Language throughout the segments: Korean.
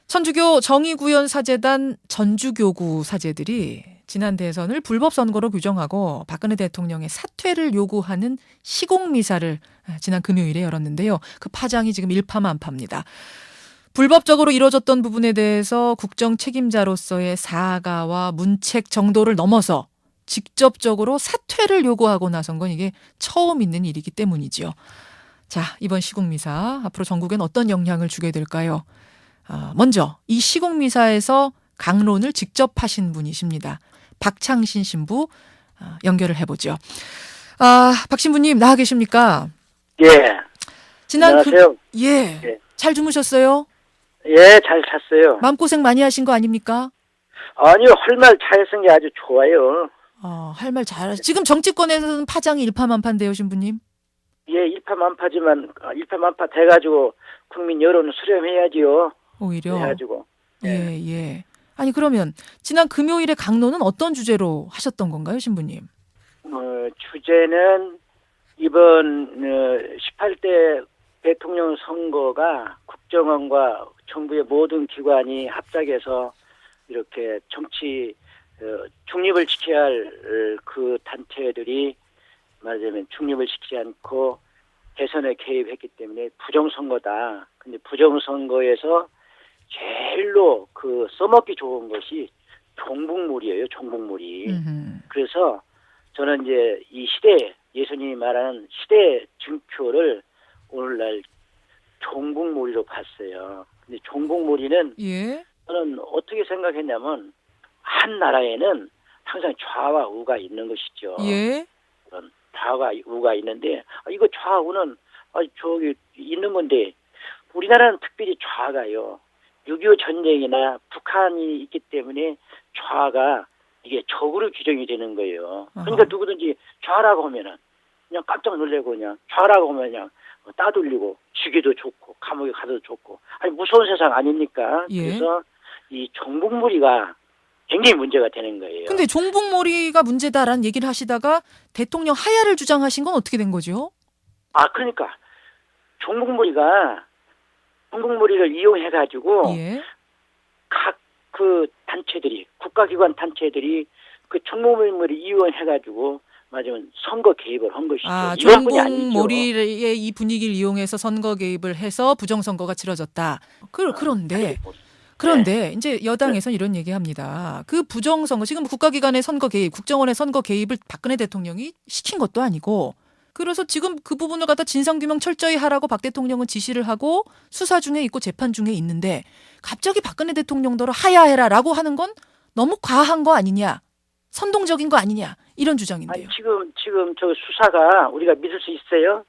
천주교 정의구현사재단 전주교구 사제들이 지난 대선을 불법 선거로 규정하고 박근혜 대통령의 사퇴를 요구하는 시공미사를 지난 금요일에 열었는데요. 그 파장이 지금 일파만파입니다. 불법적으로 이뤄졌던 부분에 대해서 국정 책임자로서의 사과와 문책 정도를 넘어서 직접적으로 사퇴를 요구하고 나선 건 이게 처음 있는 일이기 때문이지요. 자, 이번 시국미사 앞으로 전국엔 어떤 영향을 주게 될까요? 먼저 이 시국미사에서 강론을 직접 하신 분이십니다. 박창신 신부 연결을 해보죠. 박 신부님 나와 계십니까? 예. 지난 안녕하세요. 예. 잘 주무셨어요? 예, 잘 잤어요. 마음고생 많이 하신 거 아닙니까? 아니요, 할 말 잘했은 게 아주 좋아요. 할 말 잘하시. 지금 정치권에서는 파장이 일파만파인데요, 신부님. 예, 일파만파지만 일파만파 돼가지고 국민 여론을 수렴해야지요. 오히려. 해가지고. 예. 아니 그러면 지난 금요일에 강론은 어떤 주제로 하셨던 건가요, 신부님? 주제는 이번 18대 대통령 선거가 국정원과 정부의 모든 기관이 합작해서 이렇게 정치 중립을 지켜야 할 그 단체들이 말하자면 중립을 지키지 않고 대선에 개입했기 때문에 부정선거다. 근데 부정선거에서 제일로 그 써먹기 좋은 것이 종북물이에요. 종북물이. 그래서 저는 이제 이 시대 예수님이 말하는 시대 증표를 오늘날 종북몰이로 봤어요. 근데 종북몰이는 저는 어떻게 생각했냐면 한 나라에는 항상 좌와 우가 있는 것이죠. 그런 좌와 우가 있는데 이거 좌우는 저기 있는 건데 우리나라는 특별히 좌가요. 6.25 전쟁이나 북한이 있기 때문에 좌가 이게 적으로 규정이 되는 거예요. 그러니까 누구든지 좌라고 하면은 그냥 깜짝 놀래고 그냥 좌라고 하면 그냥 따돌리고 죽이도 좋고 감옥에 가도 좋고 무서운 세상 아닙니까? 그래서 이 종북몰이가 굉장히 문제가 되는 거예요. 근데 종북몰이가 문제다라는 얘기를 하시다가 대통령 하야를 주장하신 건 어떻게 된 거죠? 그러니까 종북몰이를 이용해가지고 각 그 단체들이 국가기관 단체들이 그 종북몰이를 이용해가지고 맞으면 선거 개입을 한 것이죠. 종북몰이의 이 분위기를 이용해서 선거 개입을 해서 부정선거가 치러졌다. 그런데 이제 여당에서는 이런 얘기합니다. 그 부정선거 지금 국가기관의 선거 개입, 국정원의 선거 개입을 박근혜 대통령이 시킨 것도 아니고 그래서 지금 그 부분을 갖다 진상규명 철저히 하라고 박 대통령은 지시를 하고 수사 중에 있고 재판 중에 있는데 갑자기 박근혜 대통령더러 하야해라라고 하는 건 너무 과한 거 아니냐, 선동적인 거 아니냐 이런 주장인데요. 지금 저 수사가 우리가 믿을 수 있어요?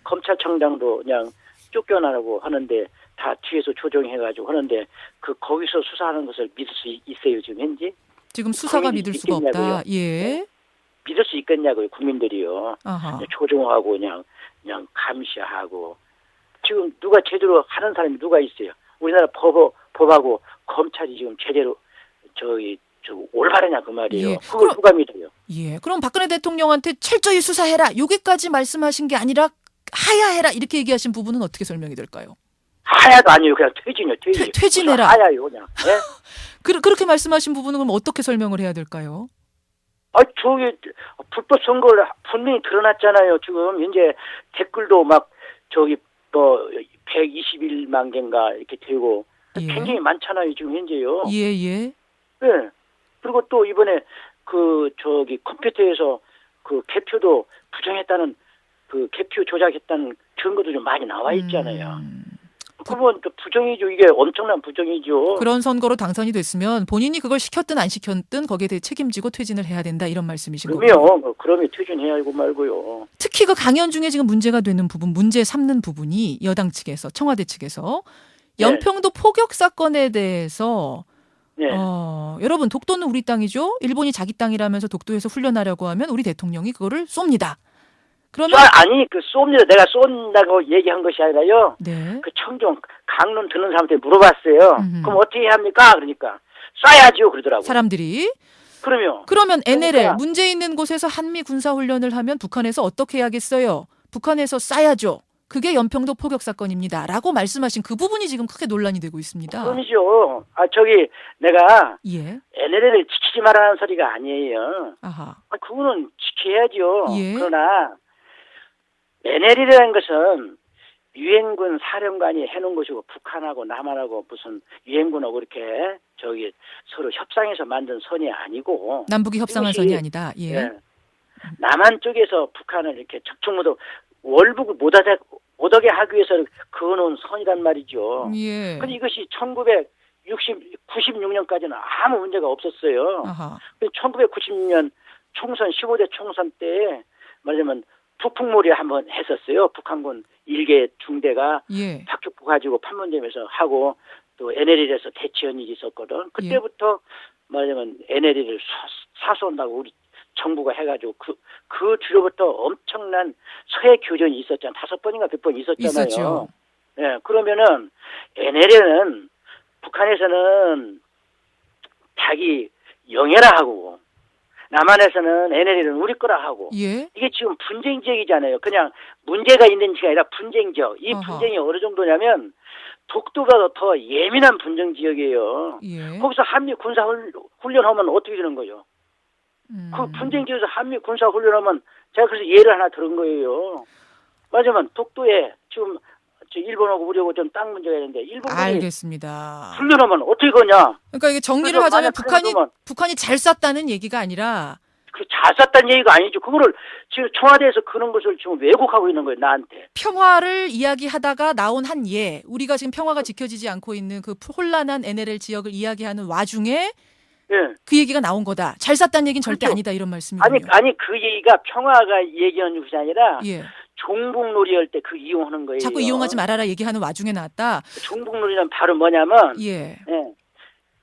검찰청장도 그냥 쫓겨나라고 하는데 다 뒤에서 조정해가지고 하는데 거기서 수사하는 것을 믿을 수 있어요 지금 현재? 지금 수사가 믿을 수가 없다. 믿을 수 있겠냐고요 국민들이요. 조종하고 그냥 감시하고 지금 누가 제대로 하는 사람이 누가 있어요? 우리나라 법하고 검찰이 지금 제대로 올바르냐 그 말이에요. 그걸 누가 믿어요? 그럼 박근혜 대통령한테 철저히 수사해라 여기까지 말씀하신 게 아니라 하야해라 이렇게 얘기하신 부분은 어떻게 설명이 될까요? 하야도 아니에요. 그냥 퇴진이요. 퇴진해라. 하야요 그냥. 네? 그렇게 말씀하신 부분은 그럼 어떻게 설명을 해야 될까요? 저기 불법 선거를 분명히 드러났잖아요. 지금 현재 댓글도 막 121만 개인가 이렇게 되고 굉장히 많잖아요. 지금 현재요. 네. 그리고 또 이번에 컴퓨터에서 그 개표도 부정했다는 그 개표 조작했다는 증거도 좀 많이 나와 있잖아요. 그건 부정이죠. 이게 엄청난 부정이죠. 그런 선거로 당선이 됐으면 본인이 그걸 시켰든 안 시켰든 거기에 대해 책임지고 퇴진을 해야 된다 이런 말씀이신 거고요. 그러면 퇴진해야 하고 말고요. 특히 그 강연 중에 지금 문제가 되는 부분, 문제 삼는 부분이 여당 측에서 청와대 측에서 연평도 포격 사건에 대해서 여러분 독도는 우리 땅이죠. 일본이 자기 땅이라면서 독도에서 훈련하려고 하면 우리 대통령이 그거를 쏩니다. 그러면 쏩니다. 내가 쏜다고 얘기한 것이 아니라요. 그 청중 강론 듣는 사람한테 물어봤어요. 그럼 어떻게 해야 합니까? 그러니까 쏴야지요 그러더라고요. 사람들이. 그러면 NLL 문제 있는 곳에서 한미 군사 훈련을 하면 북한에서 어떻게 해야겠어요? 북한에서 쏴야죠. 그게 연평도 포격 사건입니다라고 말씀하신 그 부분이 지금 크게 논란이 되고 있습니다. 그럼이죠. 내가 예. NLL을 지키지 말라는 소리가 아니에요. 아하. 그거는 지켜야죠. 예. 그러나 NLL이라는 것은 유엔군 사령관이 해놓은 것이고 북한하고 남한하고 무슨 유엔군하고 그렇게 서로 협상해서 만든 선이 아니고 남북이 협상한 이것이, 선이 아니다. 예. 예, 남한 쪽에서 북한을 이렇게 적충무도 월북을 못하게 하기 위해서 그어놓은 선이란 말이죠. 예. 근데 이것이 96년까지는 아무 문제가 없었어요. 아하. 1996년 총선 15대 총선 때 말하자면 북풍몰이 한번 했었어요. 북한군 1개 중대가 예. 박격포 가지고 판문점에서 하고 또 NLL에서 대치연이 있었거든. 그때부터 말하자면 NLL을 사수한다고 우리 정부가 해가지고 그 뒤로부터 엄청난 서해 교전이 있었잖아요. 5번인가 100번 있었잖아요. 있었죠. 예, 그러면은 NLL은 북한에서는 자기 영해라 하고 남한에서는 NLL은 우리 거라 하고 예. 이게 지금 분쟁 지역이잖아요. 그냥 문제가 있는 지역이 아니라 분쟁 지역. 이 어허. 분쟁이 어느 정도냐면 독도가 더 예민한 분쟁 지역이에요. 예. 거기서 한미 군사 훈련하면 어떻게 되는 거예요? 그 분쟁 지역에서 한미 군사 훈련하면 제가 그래서 예를 하나 들은 거예요. 맞으면 독도에 지금 일본하고 우리하고 좀 땅 문제가 있는데 일본군이 알겠습니다. 훈련하면 어떻게 거냐? 그러니까 이게 정리를 그래서 하자면 만약 북한이 잘 쐈다는 얘기가 아니라 그 잘 쐈다는 얘기가 아니죠. 그거를 지금 청와대에서 그런 것을 지금 왜곡하고 있는 거예요, 나한테. 평화를 이야기하다가 나온 한 예, 우리가 지금 평화가 지켜지지 않고 있는 그 혼란한 NLL 지역을 이야기하는 와중에 예. 그 얘기가 나온 거다. 잘 쐈다는 얘기는 절대 그렇죠. 아니다 이런 말씀이군요. 아니 그 얘기가 평화가 얘기하는 것이 아니라 예. 종북놀이 할 때 그 이용하는 거예요. 자꾸 이용하지 말아라 얘기하는 와중에 나왔다. 종북놀이는 바로 뭐냐면 예. 예.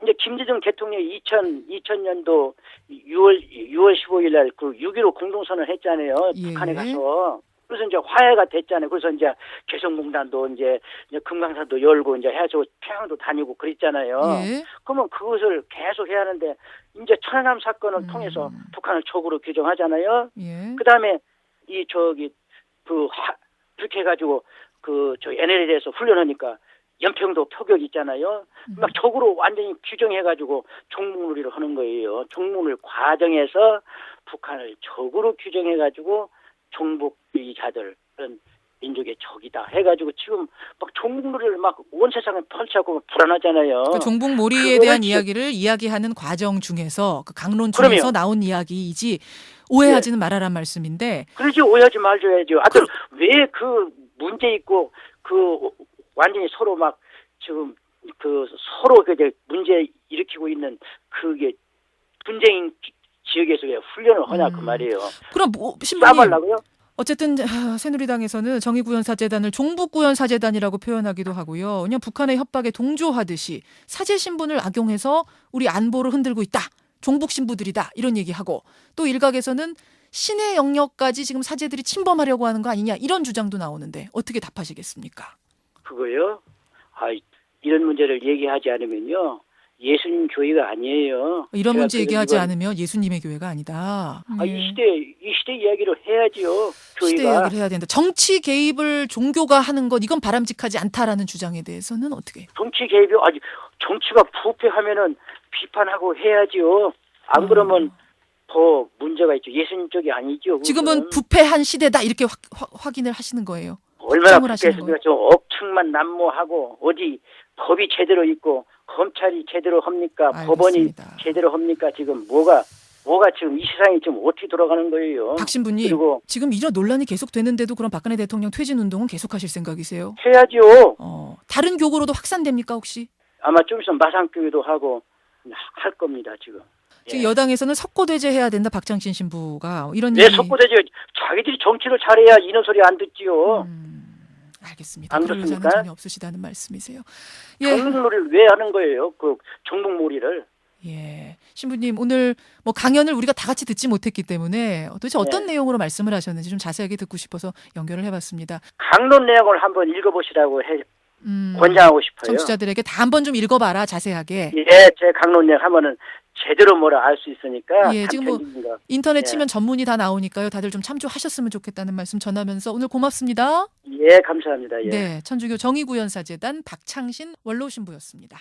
이제 김대중 대통령이 2000년도 6월 15일 날 그 6.15 공동선언을 했잖아요. 예. 북한에 가서. 그래서 이제 화해가 됐잖아요. 그래서 이제 개성공단도 이제 금강산도 열고 이제 해서 평양도 다니고 그랬잖아요. 예. 그러면 그것을 계속 해야 하는데 이제 천안함 사건을 통해서 북한을 적으로 규정하잖아요. 예. 그다음에 그렇게 해가지고 NLL에서 훈련하니까 연평도 표격 있잖아요. 막 적으로 완전히 규정해가지고 종북놀이를 하는 거예요. 종북놀이 과정에서 북한을 적으로 규정해가지고 종북주의자들 그런 민족의 적이다 해가지고 지금 막 종북놀이를 막 온 세상에 펼치고 불안하잖아요. 그 종북몰이에 대한 이야기를 이야기하는 과정 중에서 그 강론 중에서 나온 이야기이지 오해하지는 말아란 말씀인데. 그러지 오해하지 말줘야죠. 하여튼 왜 그 문제 있고 그 완전히 서로 막 지금 서로 이제 문제 일으키고 있는 그게 분쟁 지역에서 왜 훈련을 하냐 그 말이에요. 그럼 신부님. 싸발라고요? 어쨌든 새누리당에서는 정의구현사재단을 종북구현사재단이라고 표현하기도 하고요. 그냥 북한의 협박에 동조하듯이 사제 신분을 악용해서 우리 안보를 흔들고 있다. 종북 신부들이다. 이런 얘기하고 또 일각에서는 신의 영역까지 지금 사제들이 침범하려고 하는 거 아니냐. 이런 주장도 나오는데 어떻게 답하시겠습니까? 그거요? 이런 문제를 얘기하지 않으면요. 예수님 교회가 아니에요. 이런 문제 얘기하지 않으면 예수님의 교회가 아니다. 이 시대 이야기를 해야지요. 교회가. 시대 이야기를 해야 된다. 정치 개입을 종교가 하는 것 이건 바람직하지 않다라는 주장에 대해서는 어떻게? 정치 개입이 정치가 부패하면은 비판하고 해야지요. 안 그러면 더 문제가 있죠. 예수님 쪽이 아니죠. 지금은 부패한 시대다 이렇게 확인을 하시는 거예요. 얼마나 부패했습니까? 좀 억측만 난무하고 어디 법이 제대로 있고 검찰이 제대로 합니까? 알겠습니다. 법원이 제대로 합니까? 지금 뭐가 지금 이 세상이 지금 어떻게 돌아가는 거예요? 박 신부님, 그리고 지금 이런 논란이 계속되는데도 그럼 박근혜 대통령 퇴진 운동은 계속하실 생각이세요? 해야죠. 다른 교구로도 확산됩니까 혹시? 아마 좀 있으면 마상교회도 하고 할 겁니다 지금. 지금 여당에서는 석고대죄 해야 된다 박장신 신부가 이런 네, 석고대죄. 자기들이 정치를 잘해야 이런 소리 안 듣지요. 알겠습니다. 안 그럴 의사는 그렇습니까? 전혀 없으시다는 말씀이세요. 종북놀이를 왜 하는 거예요? 그 종북몰이를. 예, 신부님 오늘 뭐 강연을 우리가 다 같이 듣지 못했기 때문에 도대체 어떤 내용으로 말씀을 하셨는지 좀 자세하게 듣고 싶어서 연결을 해봤습니다. 강론 내용을 한번 읽어보시라고 권장하고 싶어요. 청취자들에게 다 한번 좀 읽어봐라 자세하게. 예, 제 강론 내용 한번은 제대로 뭐라 알 수 있으니까 예, 참 지금 뭐 편리한 거. 인터넷 예. 치면 전문이 다 나오니까요. 다들 좀 참조하셨으면 좋겠다는 말씀 전하면서 오늘 고맙습니다. 예, 감사합니다. 예. 네, 천주교 정의구현사재단 박창신 원로신부였습니다.